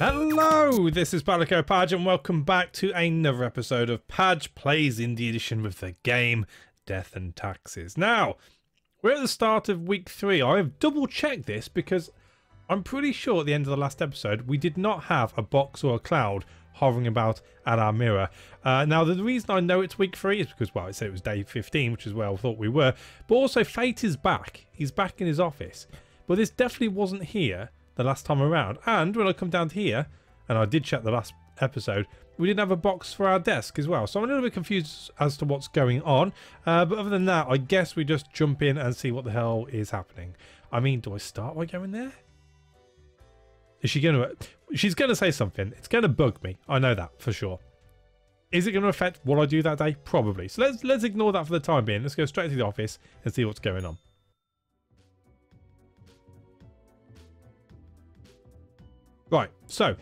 Hello, this is Padge and welcome back to another episode of Padge Plays Indie Edition with the game Death and Taxes. Now, we're at the start of week 3. I've double checked this because I'm pretty sure at the end of the last episode we did not have a box or a cloud hovering about at our mirror. Now, the reason I know it's week 3 is because, well, it said it was day 15, which is where I thought we were. But also, Fate is back. He's back in his office. But this definitely wasn't here the last time around. And when I come down to here, and I did check the last episode, we didn't have a box for our desk as well. So I'm a little bit confused as to what's going on. But other than that, I guess we just jump in and see what the hell is happening. I mean, do I start by going there? Is she going to... She's going to say something. It's going to bug me. I know that for sure. Is it going to affect what I do that day? Probably. So let's ignore that for the time being. Let's go straight to the office and see what's going on. Right, so...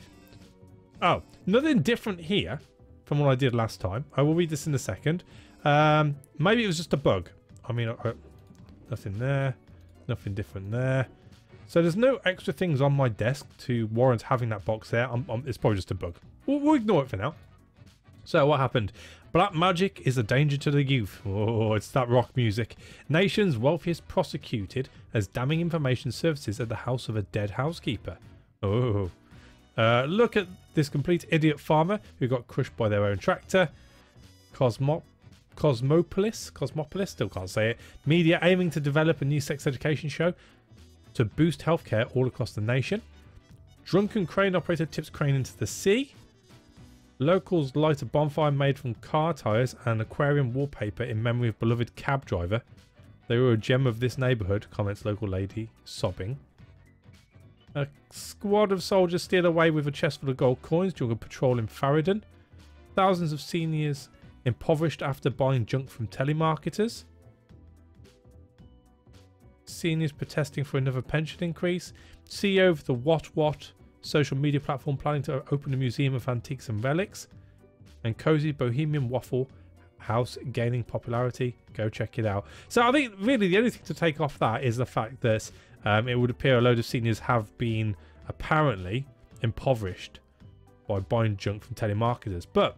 Oh, nothing different here from what I did last time. I will read this in a second. Maybe it was just a bug. I mean, nothing there. Nothing different there. So there's no extra things on my desk to warrant having that box there. It's probably just a bug. We'll ignore it for now. So what happened? Black magic is a danger to the youth. Oh, it's that rock music. Nation's wealthiest prosecuted as damning information services at the house of a dead housekeeper. Oh. Look at this complete idiot farmer who got crushed by their own tractor. Cosmopolis, still can't say it. Media aiming to develop a new sex education show to boost healthcare all across the nation. Drunken crane operator tips crane into the sea. Locals light a bonfire made from car tyres and aquarium wallpaper in memory of beloved cab driver. They were a gem of this neighbourhood, comments local lady, sobbing. A squad of soldiers steal away with a chest full of gold coins during a patrol in Faradon. Thousands of seniors impoverished after buying junk from telemarketers. Seniors protesting for another pension increase. CEO of the What social media platform planning to open a museum of antiques and relics. And cozy bohemian waffle house gaining popularity. Go check it out. So I think really the only thing to take off that is the fact that it would appear a load of seniors have been apparently impoverished by buying junk from telemarketers. But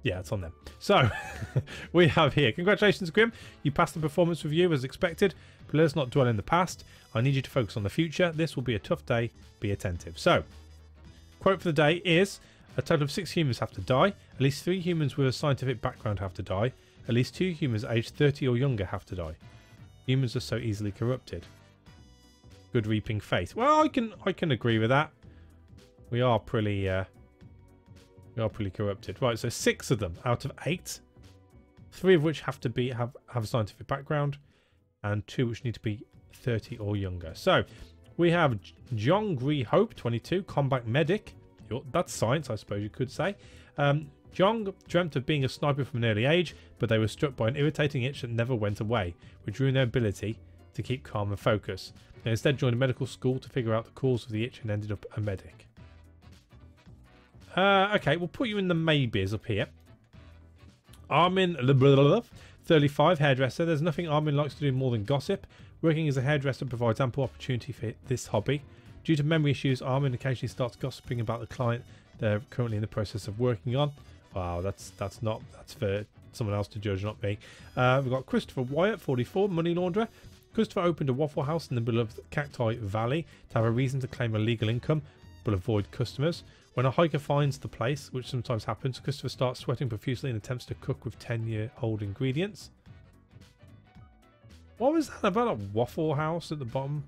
yeah, it's on them. So we have here. Congratulations, Grim. You passed the performance review as expected, but let's not dwell in the past. I need you to focus on the future. This will be a tough day. Be attentive. So, quote for the day is, a total of 6 humans have to die. At least 3 humans with a scientific background have to die. At least 2 humans aged 30 or younger have to die. Humans are so easily corrupted. Good reaping fate. Well, I can agree with that. We are pretty corrupted. Right, so 6 of them out of 8. 3 of which have to have a scientific background, and 2 which need to be 30 or younger. So we have John Gree Hope, 22, combat medic. That's science, I suppose you could say. Jong dreamt of being a sniper from an early age, but they were struck by an irritating itch that never went away, which ruined their ability to keep calm and focus. They instead joined a medical school to figure out the cause of the itch and ended up a medic. Okay, we'll put you in the maybes up here. Armin 35, hairdresser. There's nothing Armin likes to do more than gossip. Working as a hairdresser provides ample opportunity for this hobby. Due to memory issues, Armin occasionally starts gossiping about the client they're currently in the process of working on. Wow, that's for someone else to judge, not me. We've got Christopher Wyatt, 44, money launderer. Christopher opened a waffle house in the middle of Cacti Valley to have a reason to claim illegal income, but avoid customers. When a hiker finds the place, which sometimes happens, Christopher starts sweating profusely and attempts to cook with 10-year-old ingredients. What was that about a waffle house at the bottom?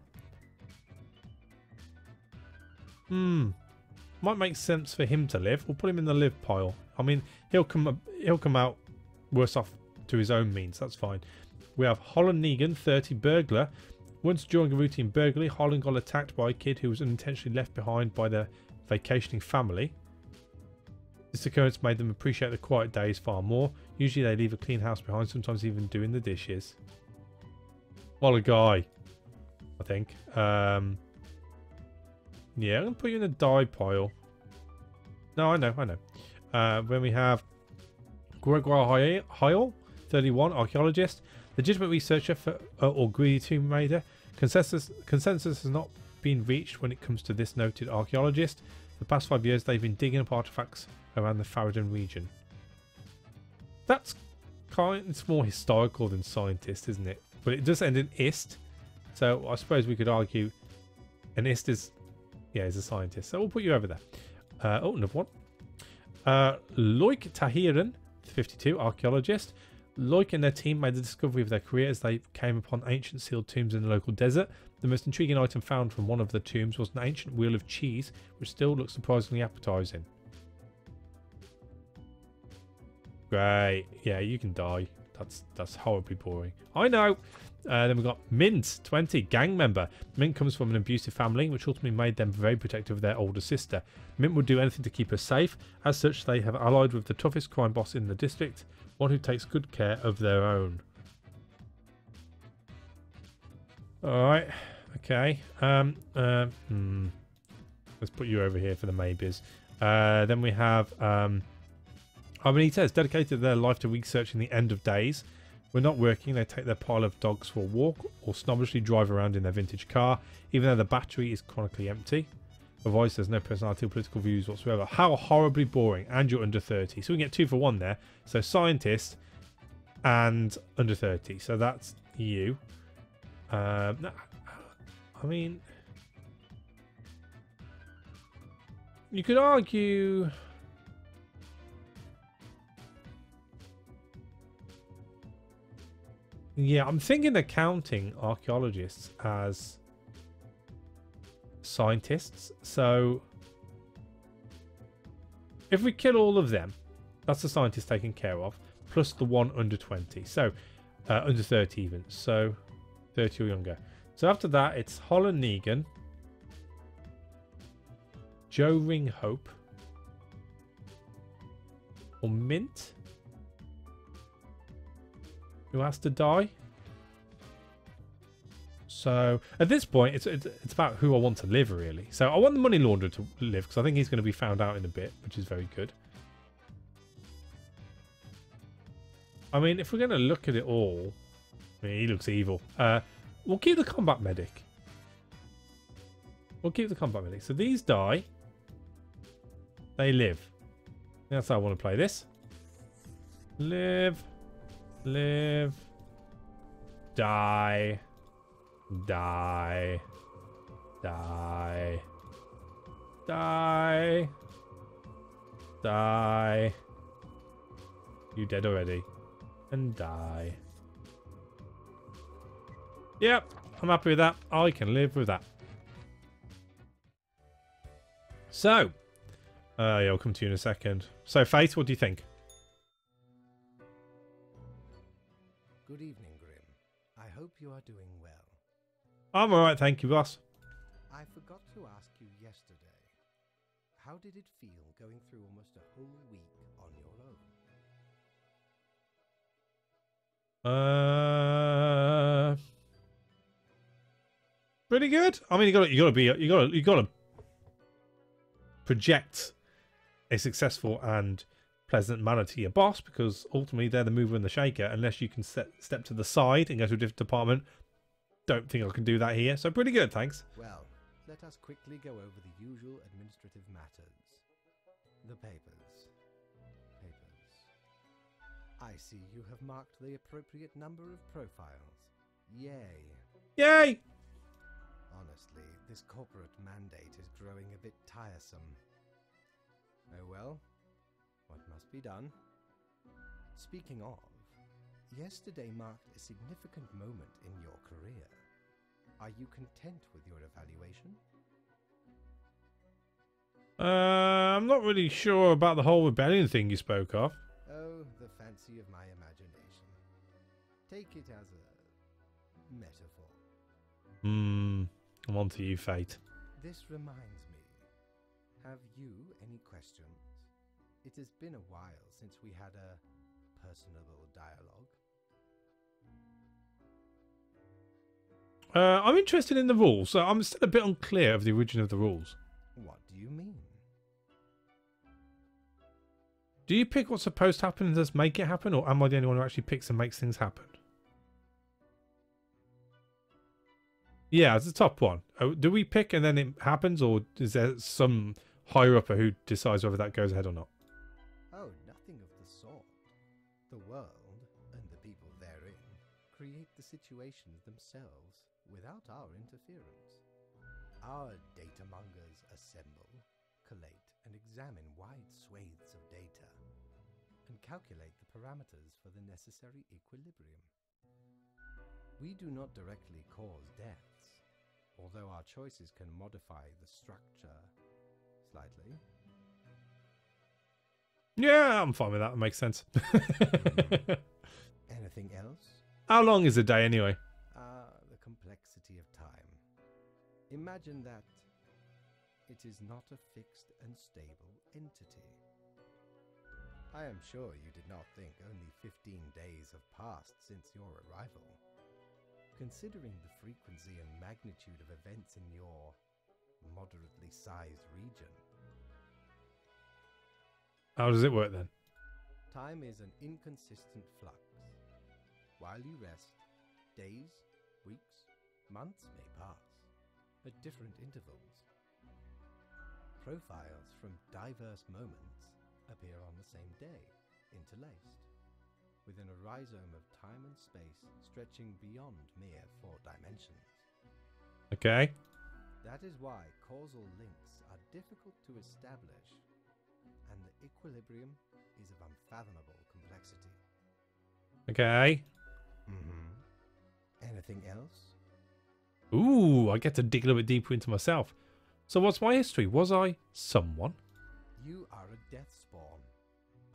Might make sense for him to live. We'll put him in the live pile. I mean, he'll come out worse off to his own means. That's fine. We have Holland Negan, 30, burglar. Once during a routine burglary, Holland got attacked by a kid who was unintentionally left behind by their vacationing family. This occurrence made them appreciate the quiet days far more. Usually they leave a clean house behind, sometimes even doing the dishes. What a guy, I think. Yeah, I'm going to put you in the die pile. No, I know. When we have Gregoire Heil, 31, archaeologist, legitimate researcher for or greedy tomb raider. Consensus has not been reached when it comes to this noted archaeologist. For the past 5 years, they've been digging up artifacts around the Faradon region. That's it's more historical than scientist, isn't it? But it does end in ist, so I suppose we could argue an ist is a scientist. So we'll put you over there. Oh, another one. Loik Tahiran, 52, archaeologist. Loik and their team made the discovery of their career as they came upon ancient sealed tombs in the local desert. The most intriguing item found from one of the tombs was an ancient wheel of cheese, which still looks surprisingly appetizing. Great. Yeah, you can die. That's horribly boring. I know. Then we've got Mint, 20, gang member. Mint comes from an abusive family, which ultimately made them very protective of their older sister. Mint would do anything to keep her safe. As such, they have allied with the toughest crime boss in the district, one who takes good care of their own. Alright. Okay. Let's put you over here for the maybes. Then we have... Illuminator dedicated their life to researching the end of days. When not working, they take their pile of dogs for a walk or snobbishly drive around in their vintage car, even though the battery is chronically empty. Otherwise, there's no personality or political views whatsoever. How horribly boring. And you're under 30. So we can get 2 for 1 there. So scientist and under 30. So that's you. I mean, you could argue... Yeah, I'm thinking of counting archaeologists as scientists. So if we kill all of them, that's the scientist taken care of, plus the one under 20. So under 30 even. So 30 or younger. So after that, it's Holland Negan, Joe Ringhope, or Mint. Who has to die? So at this point, it's about who I want to live, really. So I want the money launderer to live because I think he's going to be found out in a bit, which is very good. I mean, if we're going to look at it all, I mean, he looks evil. We'll keep the combat medic. We'll keep the combat medic. So these die. They live. That's how I want to play this. Live. Live. Die. Die. Die. Die. Die. You dead already. And die. Yep, I'm happy with that. I can live with that. So, yeah, I'll come to you in a second. So, Faith, what do you think? Good evening, Grim. I hope you are doing well. I'm alright, thank you, boss. I forgot to ask you yesterday. How did it feel going through almost a whole week on your own? Pretty good. I mean, you gotta project a successful and pleasant manner to your boss, because ultimately they're the mover and the shaker. Unless you can step to the side and go to a different department, don't think I can do that here. So pretty good, thanks. Well, let us quickly go over the usual administrative matters. The papers. I see you have marked the appropriate number of profiles. Yay. Yay! Honestly, this corporate mandate is growing a bit tiresome. Oh well, what must be done? Speaking of, yesterday marked a significant moment in your career. Are you content with your evaluation? I'm not really sure about the whole rebellion thing you spoke of. Oh, the fancy of my imagination. Take it as a metaphor. I'm on to you, Fate. This reminds me. Have you any questions? It has been a while since we had a personable dialogue. I'm interested in the rules, so I'm still a bit unclear of the origin of the rules. What do you mean? Do you pick what's supposed to happen and just make it happen, or am I the only one who actually picks and makes things happen? Yeah, it's the top one. Oh, do we pick and then it happens, or is there some higher upper who decides whether that goes ahead or not? Oh, nothing of the sort. The world, and the people therein, create the situations themselves without our interference. Our datamongers assemble, collate, and examine wide swathes of data, and calculate the parameters for the necessary equilibrium. We do not directly cause deaths, although our choices can modify the structure slightly. Yeah, I'm fine with that. That makes sense. Anything else? How long is a day anyway? The complexity of time. Imagine that it is not a fixed and stable entity. I am sure you did not think only 15 days have passed since your arrival. Considering the frequency and magnitude of events in your moderately sized region. How does it work then? Time is an inconsistent flux. While you rest, days, weeks, months may pass at different intervals. Profiles from diverse moments appear on the same day, interlaced, within a rhizome of time and space stretching beyond mere 4 dimensions. Okay. That is why causal links are difficult to establish, and the equilibrium is of unfathomable complexity. Okay. Anything else? Ooh, I get to dig a little bit deeper into myself. So what's my history? Was I someone? You are a death spawn.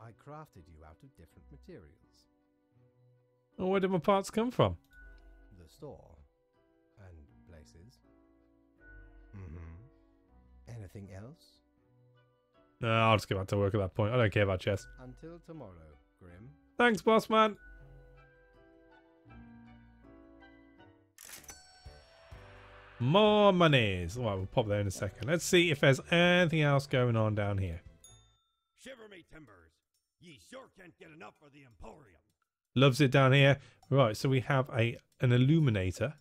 I crafted you out of different materials. Or where did my parts come from? The store. And places. Anything else? No, I'll just go back to work at that point. I don't care about chess. Until tomorrow, Grim. Thanks, boss man. More monies. Well, we'll pop there in a second. Let's see if there's anything else going on down here. Shiver me timbers. Ye sure can't get enough of the emporium. Loves it down here. Right, so we have an Illuminator.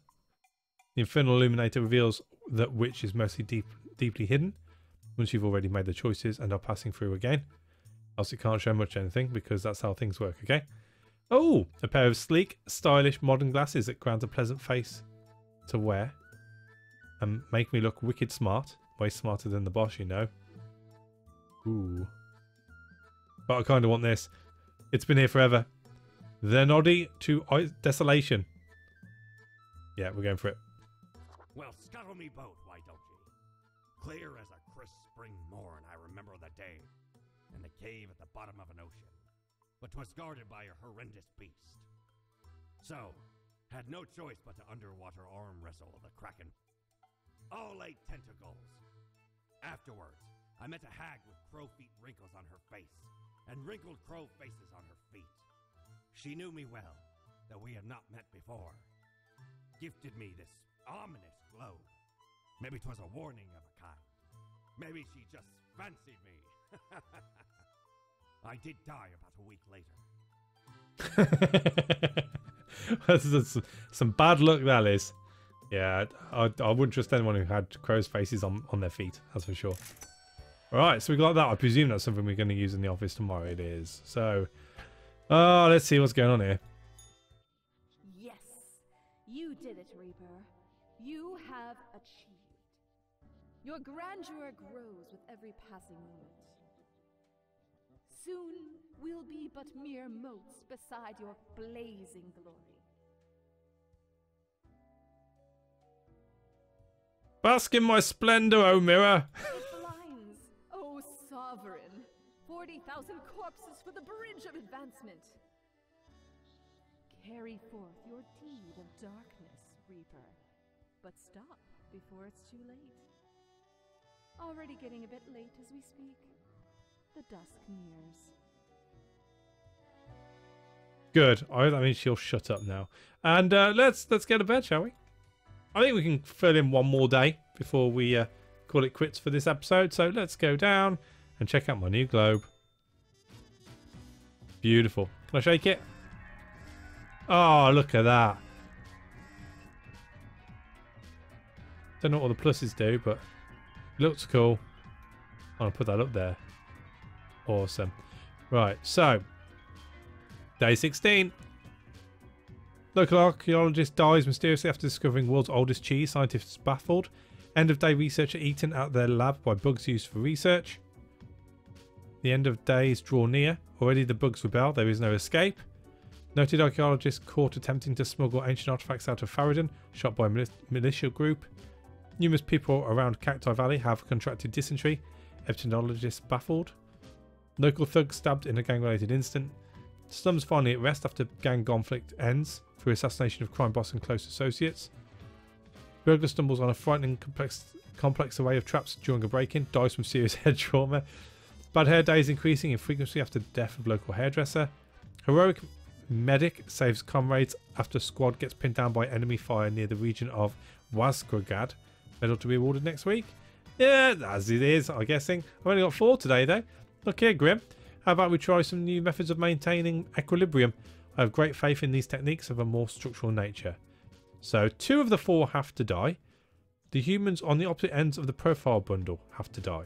The Infernal Illuminator reveals that which is mostly deeply hidden once you've already made the choices and are passing through again. Else it can't show much anything because that's how things work, okay? Oh, a pair of sleek, stylish, modern glasses that grant a pleasant face to wear and make me look wicked smart. Way smarter than the boss, you know. Ooh. But I kind of want this. It's been here forever. The noddy to desolation. Yeah, we're going for it. Well, scuttle me both, why don't ye? Clear as a crisp spring morn, I remember the day, in the cave at the bottom of an ocean, but 'twas guarded by a horrendous beast. So, had no choice but to underwater arm wrestle the kraken. All 8 tentacles. Afterwards, I met a hag with crow feet wrinkles on her face, and wrinkled crow faces on her feet. She knew me well, though we had not met before. Gifted me this ominous globe. Maybe 'twas a warning of a kind. Maybe she just fancied me. I did die about a week later. That's some bad luck, that is. Yeah, I wouldn't trust anyone who had crow's faces on their feet, that's for sure. Alright, so we got that. I presume that's something we're going to use in the office tomorrow. It is. So, let's see what's going on here. Yes, you did it, Reaper. You have achieved. Your grandeur grows with every passing moment. Soon we'll be but mere motes beside your blazing glory. Bask in my splendor, O mirror! It blinds, O sovereign. 40,000 corpses for the bridge of advancement. Carry forth your deed of darkness, Reaper. But stop before it's too late. Already getting a bit late as we speak. The dusk nears. Good. I mean, she'll shut up now. And let's get to bed, shall we? I think we can fill in one more day before we call it quits for this episode. So let's go down and check out my new globe. Beautiful. Can I shake it? Oh, look at that. Don't know what all the pluses do, but it looks cool. I'll put that up there. Awesome. Right, so day 16. Local archaeologist dies mysteriously after discovering world's oldest cheese. Scientists baffled. End of day researcher eaten at their lab by bugs used for research. The end of days draw near. Already the bugs rebel. There is no escape. Noted archaeologist caught attempting to smuggle ancient artifacts out of Faradon. Shot by a militia group. Numerous people around Cacti Valley have contracted dysentery. Epidemiologist baffled. Local thugs stabbed in a gang-related incident. Slums finally at rest after gang conflict ends through assassination of crime boss and close associates. Burglar stumbles on a frightening complex array of traps during a break-in. Dies from serious head trauma. Bad hair days increasing in frequency after the death of local hairdresser. Heroic medic saves comrades after squad gets pinned down by enemy fire near the region of Wazgragad. Medal to be awarded next week. Yeah, as it is, I'm guessing. I've only got 4 today, though. Look here, Grim. How about we try some new methods of maintaining equilibrium? I have great faith in these techniques of a more structural nature. So 2 of the 4 have to die. The humans on the opposite ends of the profile bundle have to die.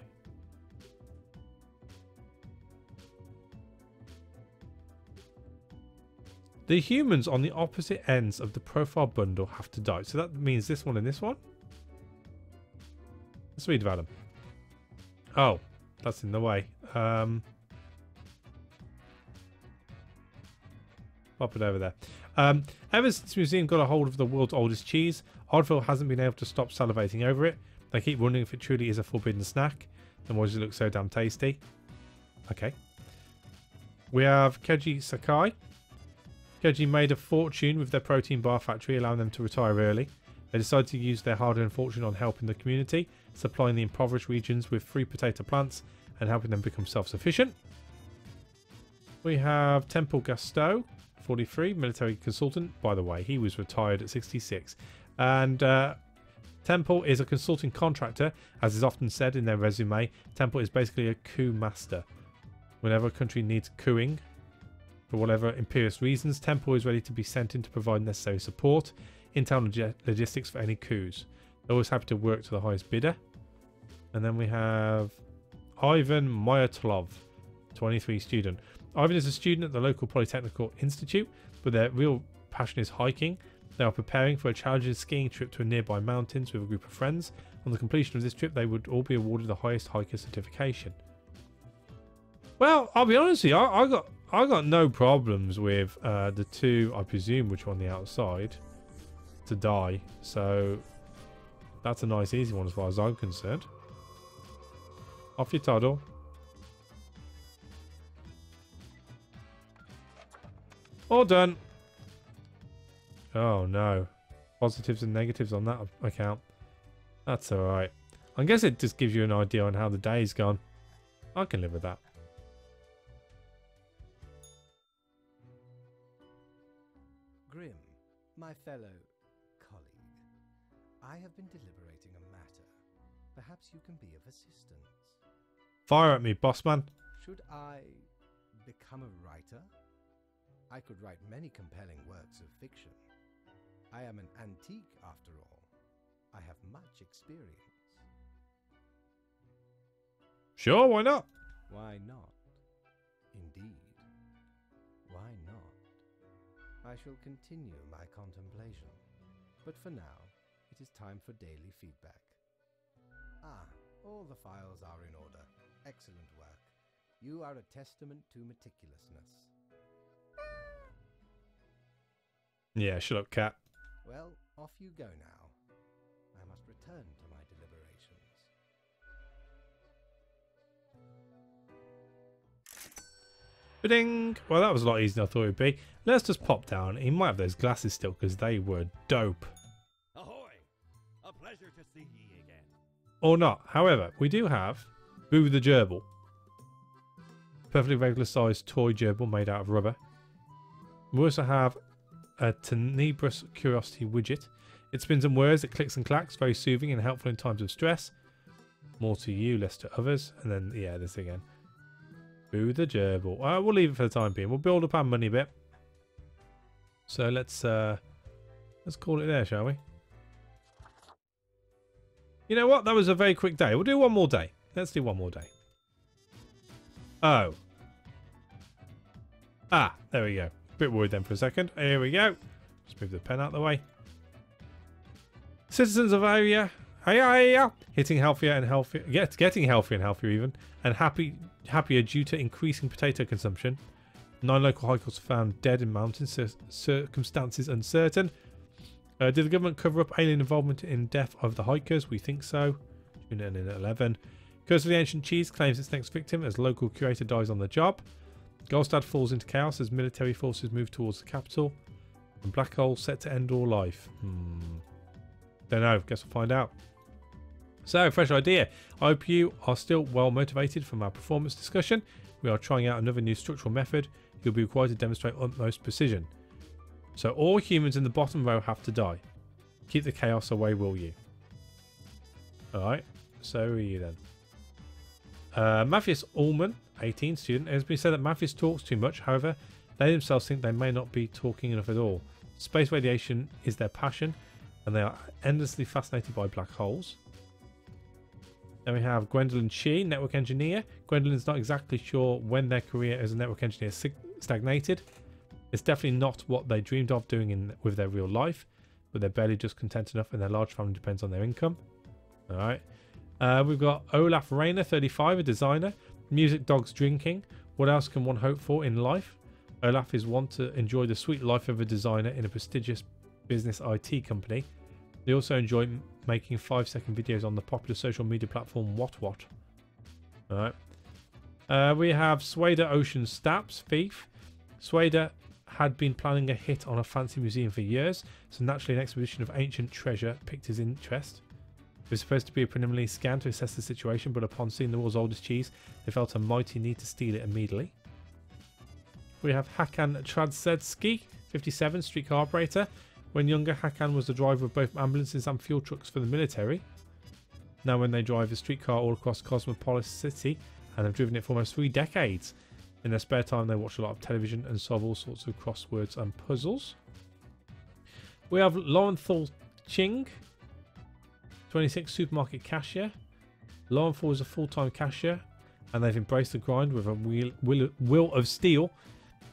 The humans on the opposite ends of the profile bundle have to die. So that means this one and this one. Let's read about them. Oh, that's in the way. Pop it over there. Ever since the museum got a hold of the world's oldest cheese, Oddville hasn't been able to stop salivating over it. They keep wondering if it truly is a forbidden snack. Then why does it look so damn tasty? Okay. We have Keiji Sakai. Keiji made a fortune with their protein bar factory, allowing them to retire early. They decided to use their hard-earned fortune on helping the community, supplying the impoverished regions with free potato plants and helping them become self-sufficient. We have Temple Gasto, 43, military consultant. By the way, he was retired at 66. And Temple is a consulting contractor. As is often said in their resume, Temple is basically a coup master. Whenever a country needs cooing, for whatever imperious reasons, Temple is ready to be sent in to provide necessary support, intel logistics for any coups. They're always happy to work to the highest bidder. And then we have Ivan Myatlov, 23 student. Ivan is a student at the local Polytechnical Institute, but their real passion is hiking. They are preparing for a challenging skiing trip to a nearby mountains with a group of friends. On the completion of this trip, they would all be awarded the highest hiker certification. Well, I'll be honest with you, I got no problems with the 2, I presume, which are on the outside, to die. So that's a nice easy one as far as I'm concerned. Off you toddle. All done. Oh no. Positives and negatives on that account. That's alright. I guess it just gives you an idea on how the day's gone. I can live with that. Grim, my fellow colleague, I have been deliberating a matter. Perhaps you can be of assistance. Fire at me, boss man. Should I become a writer? I could write many compelling works of fiction. I am an antique, after all. I have much experience. Sure, why not? Why not? Indeed. Why not? I shall continue my contemplation. But for now, it is time for daily feedback. Ah, all the files are in order. Excellent work. You are a testament to meticulousness. Yeah, shut up, cat. Well, off you go now. I must return to my deliberations. Ba-ding! Well, that was a lot easier than I thought it would be. Let's just pop down. He might have those glasses still because they were dope. Ahoy! A pleasure to see ye again. Or not. However, we do have Boo the Gerbil. Perfectly regular sized toy gerbil made out of rubber. We also have a tenebrous curiosity widget. It spins and whirs, it clicks and clacks, very soothing and helpful in times of stress. More to you, less to others. And then, yeah, this again. Boo the gerbil. We'll leave it for the time being. We'll build up our money a bit. So let's call it there, shall we? You know what? That was a very quick day. We'll do one more day. Let's do one more day. Oh. Ah, there we go. Bit worried then for a second. Here we go. Just move the pen out of the way. Citizens of area, hitting healthier and healthier, getting healthier and healthier even, and happier due to increasing potato consumption. 9 local hikers found dead in mountains, circumstances uncertain. Did the government cover up alien involvement in death of the hikers? We think so. Tune in at 11. Curse of the Ancient Cheese claims its next victim as local curator dies on the job. Golstad falls into chaos as military forces move towards the capital. And black hole set to end all life. Don't know. Guess we'll find out. So, fresh idea. I hope you are still well motivated from our performance discussion. We are trying out another new structural method. You'll be required to demonstrate utmost precision. So all humans in the bottom row have to die. Keep the chaos away, will you? Alright. So are you then. Matthias Ullman, 18 student. It has been said that Matthias talks too much. However, they themselves think they may not be talking enough at all. Space radiation is their passion, and they are endlessly fascinated by black holes. Then we have Gwendolyn Shee, network engineer. Gwendolyn's not exactly sure when their career as a network engineer stagnated. It's definitely not what they dreamed of doing with their real life, but they're barely just content enough, and their large family depends on their income. Alright. We've got Olaf Rayner, 35, a designer. Music, dogs, drinking. What else can one hope for in life? Olaf is one to enjoy the sweet life of a designer in a prestigious business IT company. They also enjoy making 5-second videos on the popular social media platform What. Alright. We have Swader Ocean Staps, thief. Swader had been planning a hit on a fancy museum for years, so naturally an exhibition of ancient treasure piqued his interest. It was supposed to be a preliminary scan to assess the situation, but upon seeing the world's oldest cheese, they felt a mighty need to steal it immediately. We have Hakan Tradsetsky, 57, streetcar operator. When younger, Hakan was the driver of both ambulances and fuel trucks for the military. Now when they drive a streetcar all across Cosmopolis City and have driven it for almost 3 decades. In their spare time, they watch a lot of television and solve all sorts of crosswords and puzzles. We have Lorenthal Ching, 26, supermarket cashier. Lorenthal is a full-time cashier, and they've embraced the grind with a will of steel.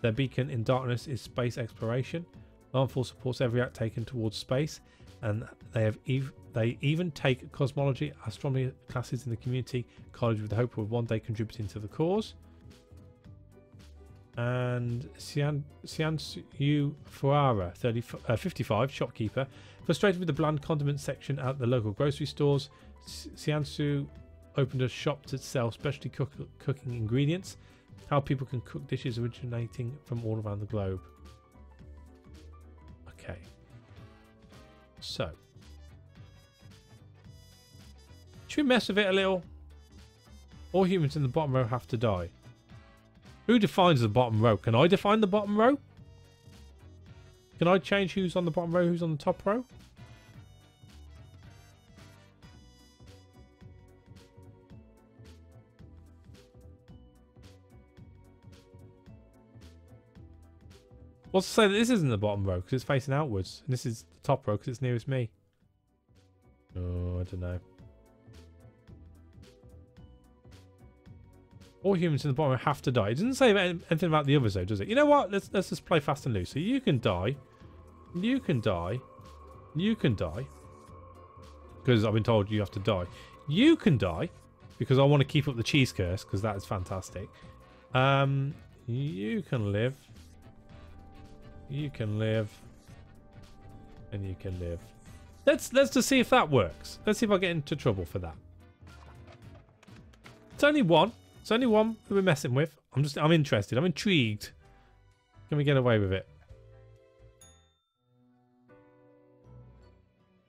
Their beacon in darkness is space exploration. Lorenthal supports every act taken towards space, and they even take cosmology, astronomy classes in the community college with the hope of one day contributing to the cause. And Siansu Fuara, 55, shopkeeper. Frustrated with the bland condiment section at the local grocery stores, Siansu opened a shop to sell specialty cooking ingredients. How people can cook dishes originating from all around the globe. Okay. So. Should we mess with it a little? All humans in the bottom row have to die. Who defines the bottom row? Can I define the bottom row? Can I change who's on the bottom row, who's on the top row? What's to say that this isn't the bottom row because it's facing outwards, and this is the top row because it's nearest me? Oh, I don't know. All humans in the bottom row have to die. It doesn't say anything about the others though, does it? You know what? Let's just play fast and loose. So you can die. You can die. You can die. Because I've been told you have to die. You can die. Because I want to keep up the cheese curse. Because that is fantastic. You can live. You can live. And you can live. Let's just see if that works. Let's see if I get into trouble for that. It's only one. It's only one that we're messing with. I'm interested. I'm intrigued. Can we get away with it?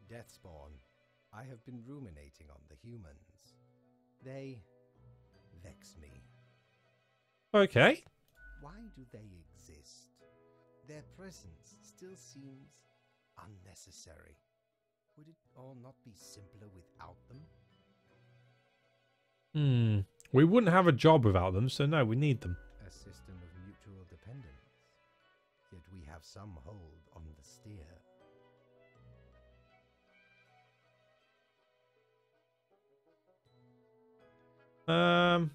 Deathspawn. I have been ruminating on the humans. They vex me. Okay. Why do they exist? Their presence still seems unnecessary. Would it all not be simpler without them? We wouldn't have a job without them, so no, we need them. A system of mutual dependence. Yet we have some hold on the steer. I'm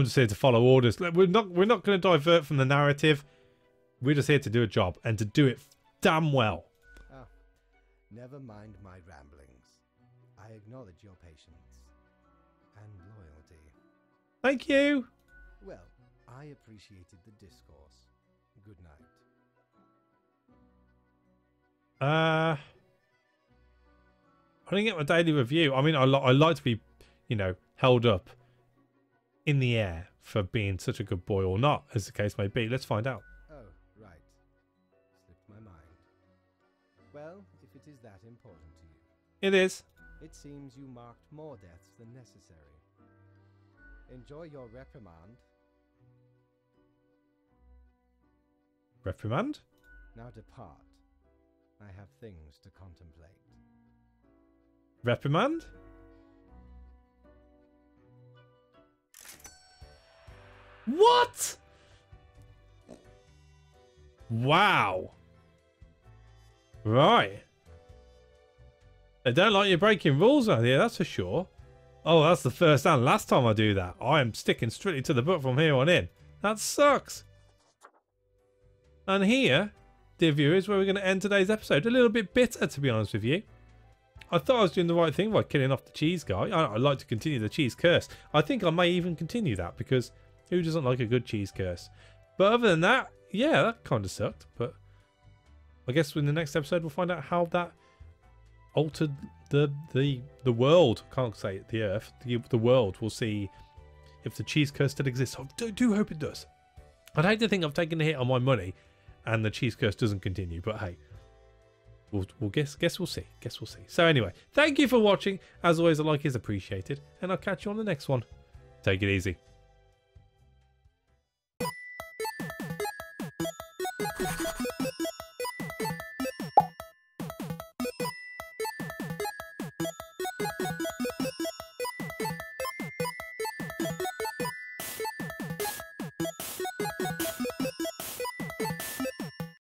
just here to follow orders. We're not going to divert from the narrative. We're just here to do a job and to do it damn well. Ah, never mind my ramblings. I acknowledge your patience and loyalty. Thank you. Well, I appreciated the discourse. Good night. I didn't get my daily review. I mean, I like to be, you know, held up in the air for being such a good boy or not, as the case may be. Let's find out. Oh, right. Slipped my mind. Well, if it is that important to you. It is. It seems you marked more deaths than necessary. Enjoy your reprimand. Reprimand? Now depart. I have things to contemplate. Reprimand? What? Wow. Right. They don't like you breaking rules out here, that's for sure. Oh, that's the first and last time I do that. I am sticking strictly to the book from here on in. That sucks. And here, dear viewers, where we're going to end today's episode. A little bit bitter, to be honest with you. I thought I was doing the right thing by killing off the cheese guy. I'd like to continue the cheese curse. I think I may even continue that, because who doesn't like a good cheese curse? But other than that, yeah, that kind of sucked. But I guess in the next episode we'll find out how that altered the world. Can't say it, the earth. The world. We'll see if the cheese curse still exists. I do hope it does. I'd hate to think I've taken a hit on my money and the cheese curse doesn't continue. But hey, we'll guess we'll see. Guess we'll see. So anyway, thank you for watching. As always, a like is appreciated, and I'll catch you on the next one. Take it easy.